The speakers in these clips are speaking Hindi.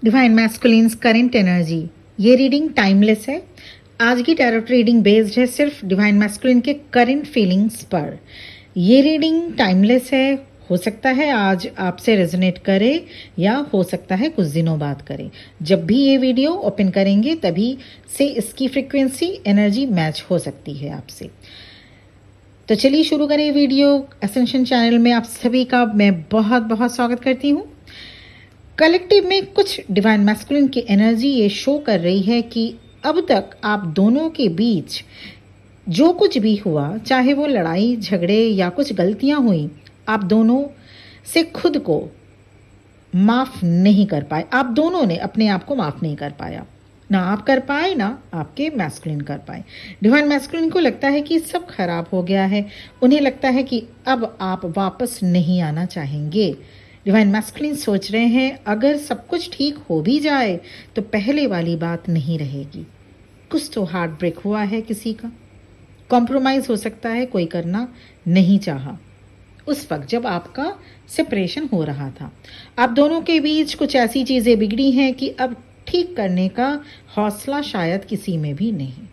Divine masculines current energy. ये रीडिंग टाइमलेस है। आज की टैरोट रीडिंग बेस्ड है सिर्फ डिवाइन मैस्कुलिन के करंट फीलिंग्स पर। ये रीडिंग टाइमलेस है। हो सकता है आज आपसे रेजोनेट करे या हो सकता है कुछ दिनों बाद करे। जब भी ये वीडियो ओपन करेंगे तभी से इसकी फ्रिक्वेंसी एनर्जी मैच हो सकती है आपसे। तो चलिए शुरू करें वीडियो। एसेंशन चैनल में आप सभी का मैं बहुत बहुत स्वागत करती हूँ। कलेक्टिव में कुछ डिवाइन मैस्कुलिन की एनर्जी ये शो कर रही है कि अब तक आप दोनों के बीच जो कुछ भी हुआ, चाहे वो लड़ाई झगड़े या कुछ गलतियां हुई, आप दोनों से खुद को माफ नहीं कर पाए। आप दोनों ने अपने आप को माफ नहीं कर पाया। ना आप कर पाए ना आपके मैस्कुलिन कर पाए। डिवाइन मैस्कुलिन को लगता है कि सब खराब हो गया है। उन्हें लगता है कि अब आप वापस नहीं आना चाहेंगे। डिवाइन मैस्कुलिन सोच रहे हैं अगर सब कुछ ठीक हो भी जाए तो पहले वाली बात नहीं रहेगी। कुछ तो हार्ट ब्रेक हुआ है किसी का। कॉम्प्रोमाइज हो सकता है कोई करना नहीं चाहा उस वक्त जब आपका सेपरेशन हो रहा था। आप दोनों के बीच कुछ ऐसी चीज़ें बिगड़ी हैं कि अब ठीक करने का हौसला शायद किसी में भी नहीं।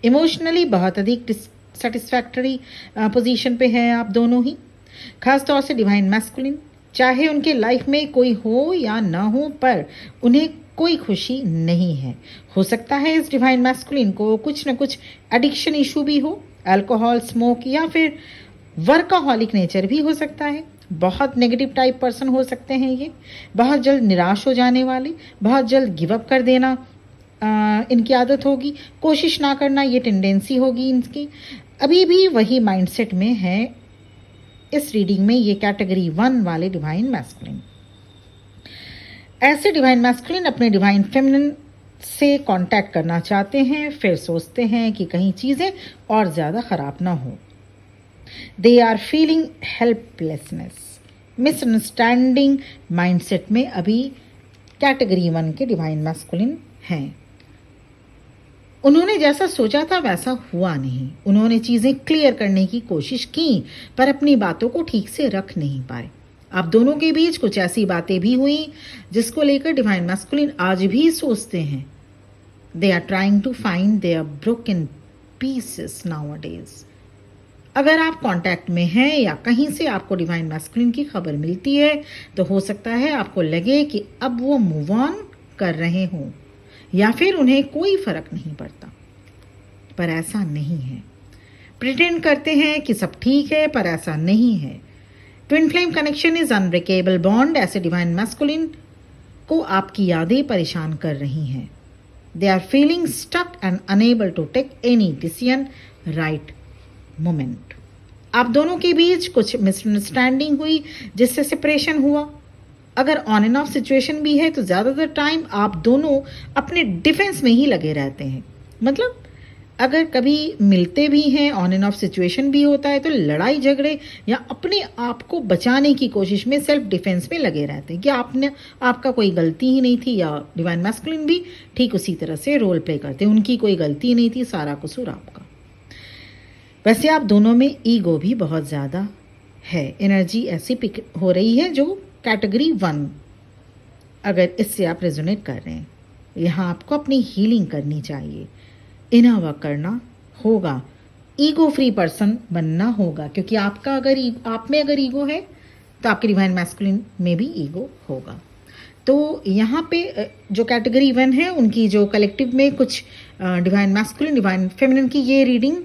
इमोशनली बहुत अधिक सेटिस्फैक्टरी पोजीशन पे हैं आप दोनों ही। खास तौर से डिवाइन मैस्कुलिन, चाहे उनके लाइफ में कोई हो या ना हो, पर उन्हें कोई खुशी नहीं है। हो सकता है इस डिवाइन मैस्कुलिन को कुछ न कुछ एडिक्शन इशू भी हो, अल्कोहल, स्मोक या फिर वर्कaholic नेचर भी हो सकता है। बहुत नेगेटिव टाइप पर्सन हो सकते हैं ये। बहुत जल्द निराश हो जाने वाले, बहुत जल्द गिव अप कर देना इनकी आदत होगी। कोशिश ना करना ये टेंडेंसी होगी इनकी। अभी भी वही माइंडसेट में है इस रीडिंग में ये कैटेगरी 1 वाले डिवाइन मैस्कुलिन। ऐसे डिवाइन मैस्कुलिन अपने डिवाइन फेमिनिन से कांटेक्ट करना चाहते हैं, फिर सोचते हैं कि कहीं चीज़ें और ज़्यादा ख़राब ना हो। They are feeling helplessness, misunderstanding mindset में अभी कैटेगरी 1 के डिवाइन मैस्कुलिन हैं। उन्होंने जैसा सोचा था वैसा हुआ नहीं। उन्होंने चीज़ें क्लियर करने की कोशिश की पर अपनी बातों को ठीक से रख नहीं पाए। आप दोनों के बीच कुछ ऐसी बातें भी हुई जिसको लेकर डिवाइन मैस्कुलिन आज भी सोचते हैं। They are trying to find their broken pieces nowadays. अगर आप कांटेक्ट में हैं या कहीं से आपको डिवाइन मैस्कुलिन की खबर मिलती है तो हो सकता है आपको लगे कि अब वो मूव ऑन कर रहे हों या फिर उन्हें कोई फर्क नहीं पड़ता, पर ऐसा नहीं है। प्रिटेंड करते हैं कि सब ठीक है पर ऐसा नहीं है। Twin flame connection is unbreakable bond. ऐसे डिवाइन मैस्कुलिन को आपकी यादें परेशान कर रही हैं। They are feeling stuck and unable to take any decision right moment. आप दोनों के बीच कुछ मिसअंडरस्टैंडिंग हुई जिससे सेपरेशन हुआ। अगर ऑन एंड ऑफ सिचुएशन भी है तो ज़्यादातर टाइम आप दोनों अपने डिफेंस में ही लगे रहते हैं। मतलब अगर कभी मिलते भी हैं, ऑन एंड ऑफ सिचुएशन भी होता है, तो लड़ाई झगड़े या अपने आप को बचाने की कोशिश में सेल्फ डिफेंस में लगे रहते हैं कि आपका कोई गलती ही नहीं थी। या डिवाइन मैस्कुलिन भी ठीक उसी तरह से रोल प्ले करते हैं, उनकी कोई गलती नहीं थी, सारा कसूर आपका। वैसे आप दोनों में ईगो भी बहुत ज़्यादा है। एनर्जी ऐसी पिक हो रही है जो कैटेगरी 1, अगर इससे आप रेजोनेट कर रहे हैं, यहाँ आपको अपनी हीलिंग करनी चाहिए, इनर वर्क करना होगा, ईगो फ्री पर्सन बनना होगा। क्योंकि आपका अगर आप में अगर ईगो है तो आपके डिवाइन मैस्कुलिन में भी ईगो होगा। तो यहाँ पे जो कैटेगरी 1 है उनकी जो कलेक्टिव में कुछ डिवाइन मैस्कुलिन डिवाइन फेमिनिन की ये रीडिंग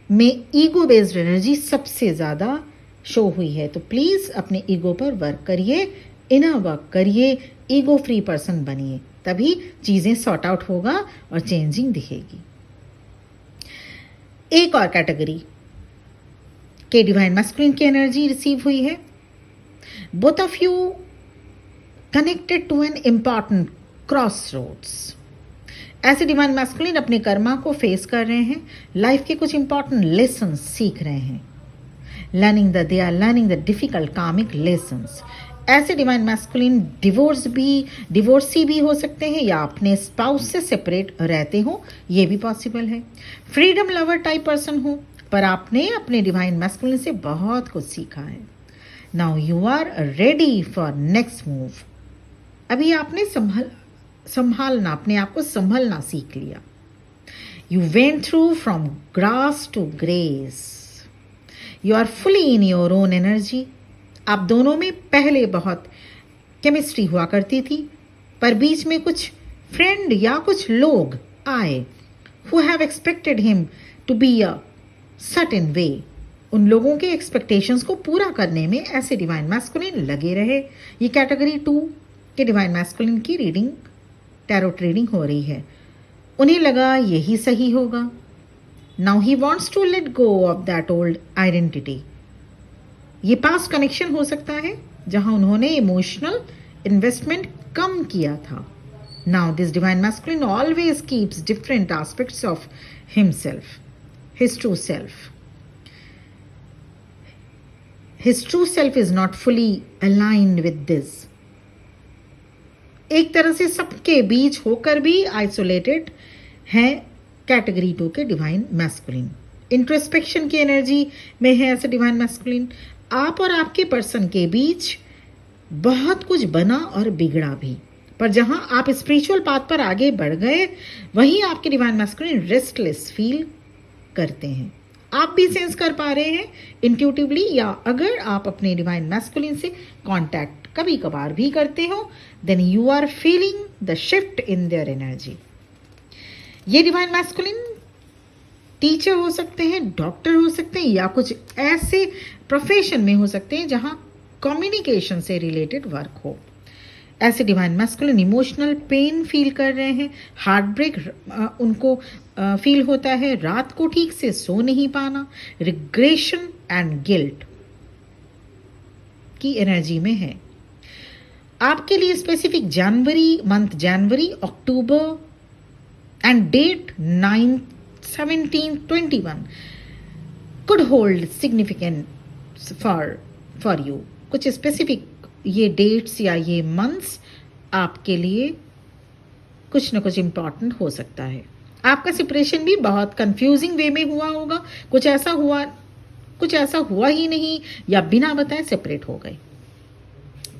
में ईगो बेस्ड एनर्जी सबसे ज़्यादा शो हुई है। तो प्लीज़ अपने ईगो पर वर्क करिए, इनर वर्क करिए, ईगो फ्री पर्सन बनिए, तभी चीज़ें सॉर्ट आउट होगा और चेंजिंग दिखेगी। एक और कैटेगरी के डिवाइन मैस्कुलिन की एनर्जी रिसीव हुई है। Both of you connected to an important cross roads. ऐसे डिवाइन मैस्कुलिन अपने कर्मा को फेस कर रहे हैं, लाइफ के कुछ इंपॉर्टेंट लेसन सीख रहे हैं। They are learning the difficult karmic lessons. ऐसे डिवाइन मैस्कुलिन डिवोर्सी भी हो सकते हैं या अपने स्पाउस से सेपरेट रहते हो, ये भी पॉसिबल है। फ्रीडम लवर टाइप पर्सन हो, पर आपने अपने डिवाइन मैस्कुलिन से बहुत कुछ सीखा है। Now you are ready for next move. अभी आपने संभालना, अपने आप को संभलना सीख लिया. You went through from grass to grace. You are fully in your own energy. आप दोनों में पहले बहुत केमिस्ट्री हुआ करती थी, पर बीच में कुछ फ्रेंड या कुछ लोग आए who have expected him to be a certain way. उन लोगों के एक्सपेक्टेशंस को पूरा करने में ऐसे डिवाइन मैस्कुलिन लगे रहे. ये कैटेगरी 2 के डिवाइन मैस्कुलिन की रीडिंग, टैरोट रीडिंग हो रही है. उन्हें लगा यही सही होगा. Now he wants to let go of that old identity. ये पास्ट कनेक्शन हो सकता है जहां उन्होंने इमोशनल इन्वेस्टमेंट कम किया था. Now this divine masculine always keeps different aspects of himself, his true self. His true self is not fully aligned with this. एक तरह से सबके बीच होकर भी आइसोलेटेड है कैटेगरी 2 के डिवाइन मैस्कुलिन. इंट्रोस्पेक्शन की एनर्जी में है ऐसे डिवाइन मैस्कुलिन. आप और आपके पर्सन के बीच बहुत कुछ बना और बिगड़ा भी, पर जहां आप स्पिरिचुअल पाथ पर आगे बढ़ गए वहीं आपके डिवाइन मैस्कुलिन रेस्टलेस फील करते हैं. आप भी सेंस कर पा रहे हैं इंट्यूटिवली, या अगर आप अपने डिवाइन मैस्कुलिन से कांटेक्ट कभी कभार भी करते हो, then you are feeling the shift in their energy. ये डिवाइन मैस्कुलिन टीचर हो सकते हैं, डॉक्टर हो सकते हैं, या कुछ ऐसे प्रोफेशन में हो सकते हैं जहां कम्युनिकेशन से रिलेटेड वर्क हो. ऐसे divine masculine emotional pain feel कर रहे हैं. हार्ट ब्रेक उनको फील होता है. रात को ठीक से सो नहीं पाना. रिग्रेशन एंड गिल्ट की एनर्जी में है. आपके लिए specific January, month January, October and date 9, 17, 21 could hold significance for you. कुछ स्पेसिफिक ये डेट्स या ये मंथ्स आपके लिए कुछ न कुछ इम्पॉर्टेंट हो सकता है. आपका सेपरेशन भी बहुत कंफ्यूजिंग वे में हुआ होगा. कुछ ऐसा हुआ ही नहीं, या बिना बताए सेपरेट हो गए.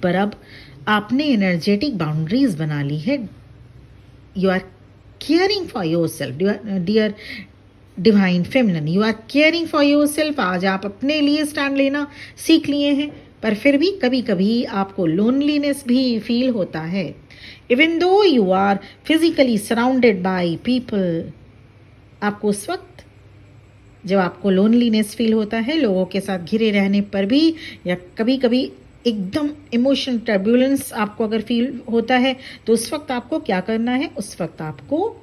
पर अब आपने एनर्जेटिक बाउंड्रीज बना ली है. You are caring for yourself, dear divine feminine. You are caring for yourself. आज आप अपने लिए स्टैंड लेना सीख लिए हैं, पर फिर भी कभी कभी आपको लोनलीनेस भी फील होता है. Even though you are physically surrounded by people. आपको उस वक्त जब आपको लोनलीनेस फील होता है, लोगों के साथ घिरे रहने पर भी, या कभी कभी एकदम इमोशनल टर्बुलेंस आपको अगर फील होता है, तो उस वक्त आपको क्या करना है? उस वक्त आपको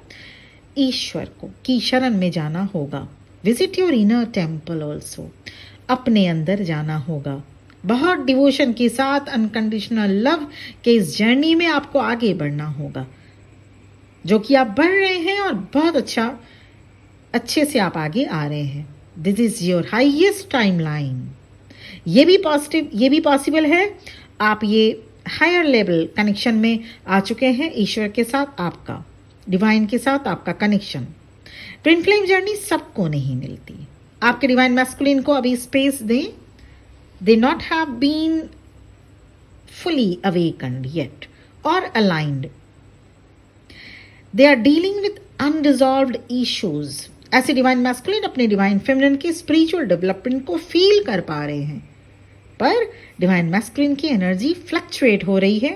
ईश्वर की शरण में जाना होगा. Visit your inner temple also. अपने अंदर जाना होगा. बहुत डिवोशन के साथ अनकंडीशनल लव के इस जर्नी में आपको आगे बढ़ना होगा, जो कि आप बढ़ रहे हैं और बहुत अच्छे से आप आगे आ रहे हैं. This is your highest time line. ये भी पॉसिबल है. आप ये हायर लेवल कनेक्शन में आ चुके हैं. ईश्वर के साथ आपका, डिवाइन के साथ आपका कनेक्शन. ट्विन फ्लेम जर्नी सबको नहीं मिलती. आपके डिवाइन मैस्कुलिन को अभी स्पेस दें. They not have been fully awakened yet or aligned. They are dealing with unresolved issues. ऐसे डिवाइन मैस्कुलिन अपने डिवाइन फेमिनिन के स्पिरिचुअल डेवलपमेंट को फील कर पा रहे हैं, पर डिवाइन मैस्कुलिन की एनर्जी फ्लक्चुएट हो रही है.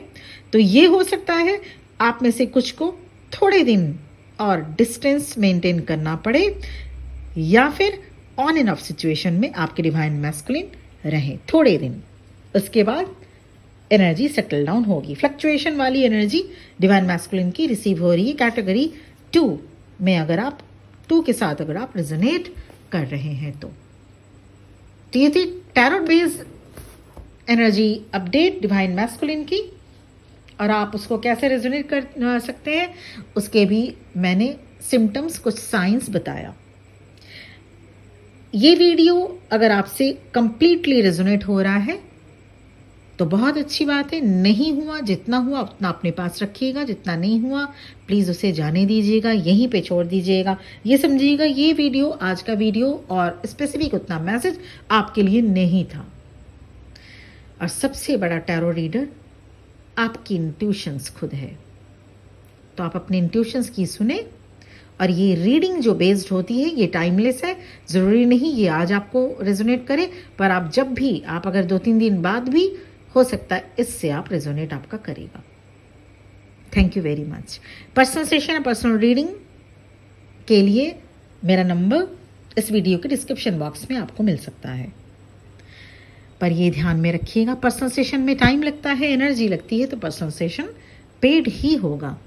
तो ये हो सकता है आप में से कुछ को थोड़े दिन और डिस्टेंस मेंटेन करना पड़े, या फिर ऑन एंड ऑफ सिचुएशन में आपके डिवाइन मैस्कुलिन रहें थोड़े दिन. उसके बाद एनर्जी सेटल डाउन होगी. फ्लक्चुएशन वाली एनर्जी डिवाइन मैस्कुलिन की रिसीव हो रही है कैटेगरी 2 में. अगर आप 2 के साथ अगर आप रेजोनेट कर रहे हैं तो ये थी tarot based energy update divine masculine की. और आप उसको कैसे रेजोनेट कर सकते हैं उसके भी मैंने सिम्टम्स, कुछ साइंस बताया. ये वीडियो अगर आपसे कंप्लीटली रेजोनेट हो रहा है तो बहुत अच्छी बात है. नहीं हुआ, जितना हुआ उतना अपने पास रखिएगा. जितना नहीं हुआ प्लीज़ उसे जाने दीजिएगा, यहीं पे छोड़ दीजिएगा. ये समझिएगा ये वीडियो, आज का वीडियो और स्पेसिफिक उतना मैसेज आपके लिए नहीं था. और सबसे बड़ा टैरो रीडर आपकी इंट्यूशंस खुद है। तो आप अपने इंट्यूशंस की सुने। और ये रीडिंग जो बेस्ड होती है ये टाइमलेस है, ज़रूरी नहीं ये आज आपको रेजोनेट करे, पर आप जब भी, आप अगर 2-3 दिन बाद भी, हो सकता है इससे आप रेजोनेट आपका करेगा। Thank you very much. Personal session और पर्सनल रीडिंग के लिए मेरा नंबर इस वीडियो के डिस्क्रिप्शन बॉक्स में आपको मिल सकता है। पर ये ध्यान में रखिएगा, पर्सनल सेशन में टाइम लगता है, एनर्जी लगती है, तो पर्सनल सेशन पेड ही होगा।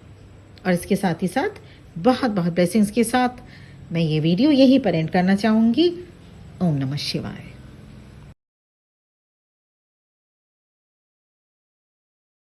और इसके साथ ही साथ बहुत बहुत ब्लेसिंग्स के साथ मैं ये वीडियो यहीं पर एंड करना चाहूँगी। ओम नमः शिवाय।